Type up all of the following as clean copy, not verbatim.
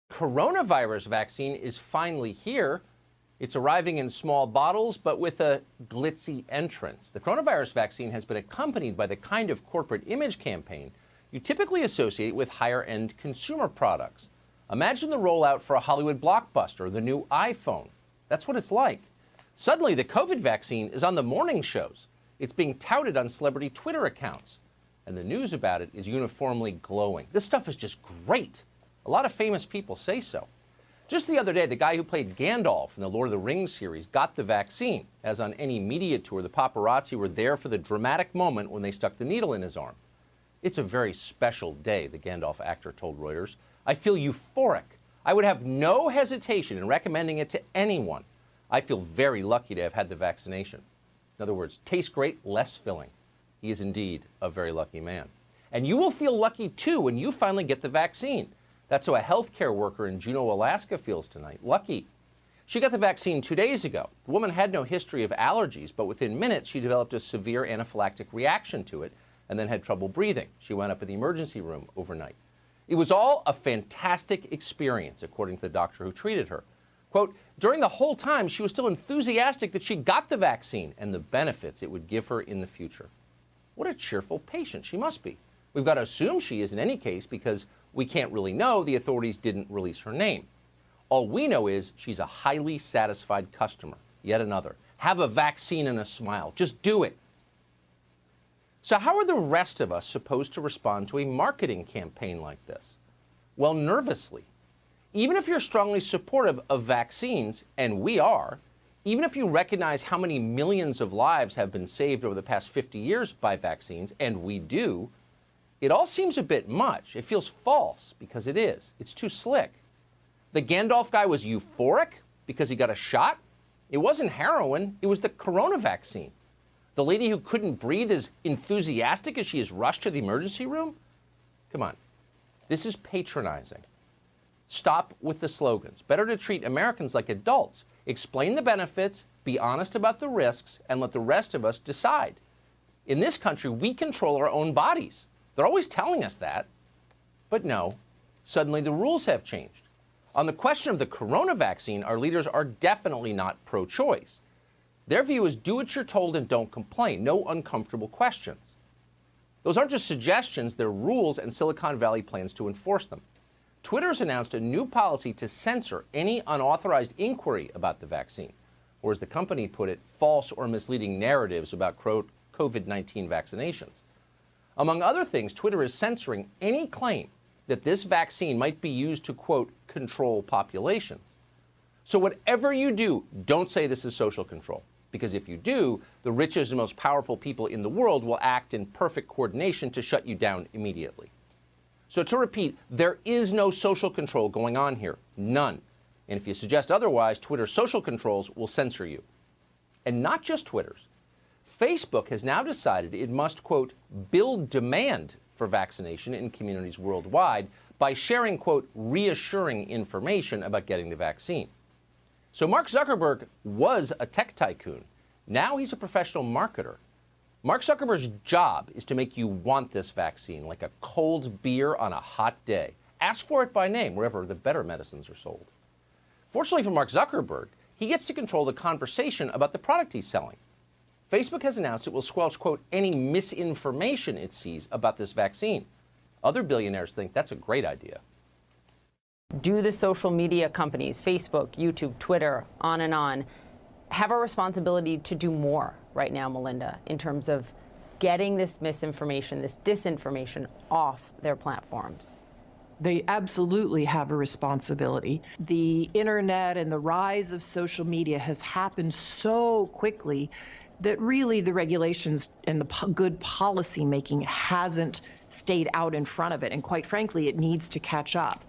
Coronavirus vaccine is finally here. It's arriving in small bottles, but with a glitzy entrance. The coronavirus vaccine has been accompanied by the kind of corporate image campaign you typically associate with higher-end consumer products. Imagine the rollout for a Hollywood blockbuster or the new iPhone. That's what it's like. Suddenly, the COVID vaccine is on the morning shows. It's being touted on celebrity Twitter accounts. And the news about it is uniformly glowing. This stuff is just great. A lot of famous people say so. Just the other day, the guy who played Gandalf in the Lord of the Rings series got the vaccine. As on any media tour, the paparazzi were there for the dramatic moment when they stuck the needle in his arm. It's a very special day, the Gandalf actor told Reuters. I feel euphoric. I would have no hesitation in recommending it to anyone. I feel very lucky to have had the vaccination. In other words, tastes great, less filling. He is indeed a very lucky man. And you will feel lucky, too, when you finally get the vaccine. That's how a healthcare worker in Juneau, Alaska feels tonight. Lucky. She got the vaccine 2 days ago. The woman had no history of allergies, but within minutes she developed a severe anaphylactic reaction to it and then had trouble breathing. She wound up in the emergency room overnight. It was all a fantastic experience, according to the doctor who treated her. Quote, during the whole time, she was still enthusiastic that she got the vaccine and the benefits it would give her in the future. What a cheerful patient she must be. We've got to assume she is in any case because we can't really know. The authorities didn't release her name. All we know is she's a highly satisfied customer. Yet another. Have a vaccine and a smile. Just do it. So how are the rest of us supposed to respond to a marketing campaign like this? Well, nervously. Even if you're strongly supportive of vaccines, and we are, even if you recognize how many millions of lives have been saved over the past 50 years by vaccines, and we do, it all seems a bit much. It feels false because it is. It's too slick. The Gandalf guy was euphoric because he got a shot. It wasn't heroin. It was the corona vaccine. The lady who couldn't breathe is enthusiastic as she is rushed to the emergency room? Come on. This is patronizing. Stop with the slogans. Better to treat Americans like adults. Explain the benefits, be honest about the risks, and let the rest of us decide. In this country, we control our own bodies. They're always telling us that. But no, suddenly the rules have changed. On the question of the corona vaccine, our leaders are definitely not pro-choice. Their view is do what you're told and don't complain. No uncomfortable questions. Those aren't just suggestions, they're rules and Silicon Valley plans to enforce them. Twitter's announced a new policy to censor any unauthorized inquiry about the vaccine, or as the company put it, false or misleading narratives about COVID-19 vaccinations. Among other things, Twitter is censoring any claim that this vaccine might be used to, quote, control populations. So whatever you do, don't say this is social control. Because if you do, the richest and most powerful people in the world will act in perfect coordination to shut you down immediately. So to repeat, there is no social control going on here. None. And if you suggest otherwise, Twitter's social controls will censor you. And not just Twitter's. Facebook has now decided it must, quote, build demand for vaccination in communities worldwide by sharing, quote, reassuring information about getting the vaccine. So Mark Zuckerberg was a tech tycoon. Now he's a professional marketer. Mark Zuckerberg's job is to make you want this vaccine like a cold beer on a hot day. Ask for it by name wherever the better medicines are sold. Fortunately for Mark Zuckerberg, he gets to control the conversation about the product he's selling. Facebook has announced it will squelch, quote, any misinformation it sees about this vaccine. Other billionaires think that's a great idea. Do the social media companies, Facebook, YouTube, Twitter, on and on, have a responsibility to do more right now, Melinda, in terms of getting this misinformation, this disinformation off their platforms? They absolutely have a responsibility. The internet and the rise of social media has happened so quickly that really the regulations and the good policy making hasn't stayed out in front of it. And quite frankly, it needs to catch up.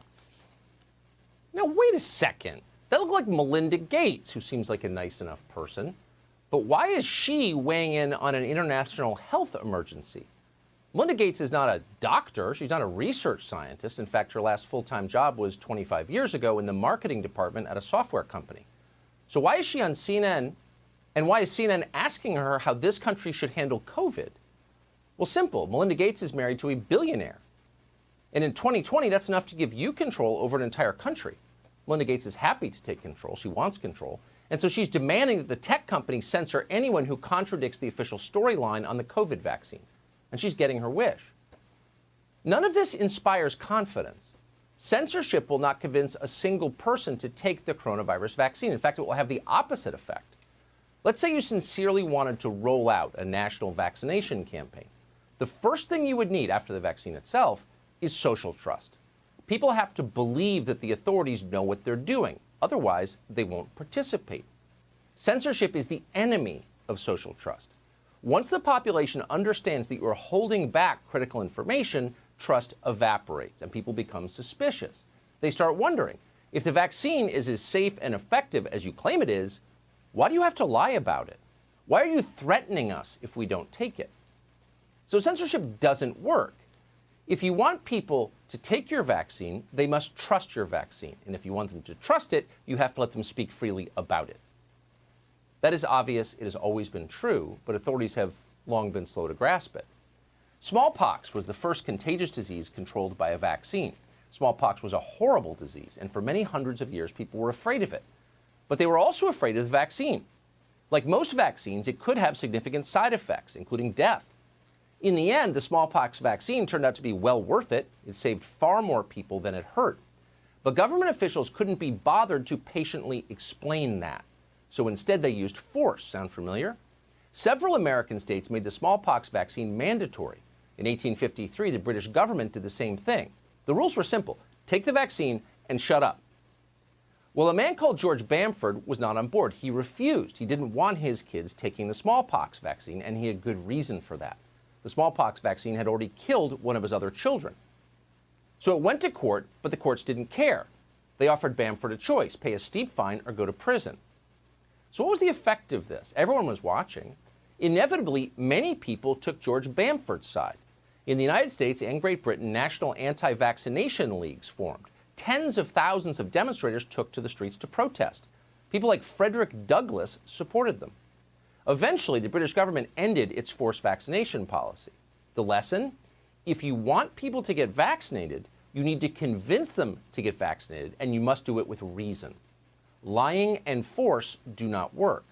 Now, wait a second. That looked like Melinda Gates, who seems like a nice enough person. But why is she weighing in on an international health emergency? Melinda Gates is not a doctor. She's not a research scientist. In fact, her last full-time job was 25 years ago in the marketing department at a software company. So why is she on CNN? And why is CNN asking her how this country should handle COVID? Well, simple. Melinda Gates is married to a billionaire. And in 2020, that's enough to give you control over an entire country. Melinda Gates is happy to take control. She wants control. And so she's demanding that the tech companies censor anyone who contradicts the official storyline on the COVID vaccine. And she's getting her wish. None of this inspires confidence. Censorship will not convince a single person to take the coronavirus vaccine. In fact, it will have the opposite effect. Let's say you sincerely wanted to roll out a national vaccination campaign. The first thing you would need after the vaccine itself is social trust. People have to believe that the authorities know what they're doing. Otherwise, they won't participate. Censorship is the enemy of social trust. Once the population understands that you're holding back critical information, trust evaporates and people become suspicious. They start wondering, if the vaccine is as safe and effective as you claim it is, why do you have to lie about it? Why are you threatening us if we don't take it? So censorship doesn't work. If you want people to take your vaccine, they must trust your vaccine. And if you want them to trust it, you have to let them speak freely about it. That is obvious. It has always been true, but authorities have long been slow to grasp it. Smallpox was the first contagious disease controlled by a vaccine. Smallpox was a horrible disease, and for many hundreds of years, people were afraid of it. But they were also afraid of the vaccine. Like most vaccines, it could have significant side effects, including death. In the end, the smallpox vaccine turned out to be well worth it. It saved far more people than it hurt. But government officials couldn't be bothered to patiently explain that. So instead, they used force. Sound familiar? Several American states made the smallpox vaccine mandatory. In 1853, the British government did the same thing. The rules were simple. Take the vaccine and shut up. Well, a man called George Bamford was not on board. He refused. He didn't want his kids taking the smallpox vaccine, and he had good reason for that. The smallpox vaccine had already killed one of his other children. So it went to court, but the courts didn't care. They offered Bamford a choice, pay a steep fine or go to prison. So what was the effect of this? Everyone was watching. Inevitably, many people took George Bamford's side. In the United States and Great Britain, national anti-vaccination leagues formed. Tens of thousands of demonstrators took to the streets to protest. People like Frederick Douglass supported them. Eventually, the British government ended its forced vaccination policy. The lesson? If you want people to get vaccinated, you need to convince them to get vaccinated, and you must do it with reason. Lying and force do not work.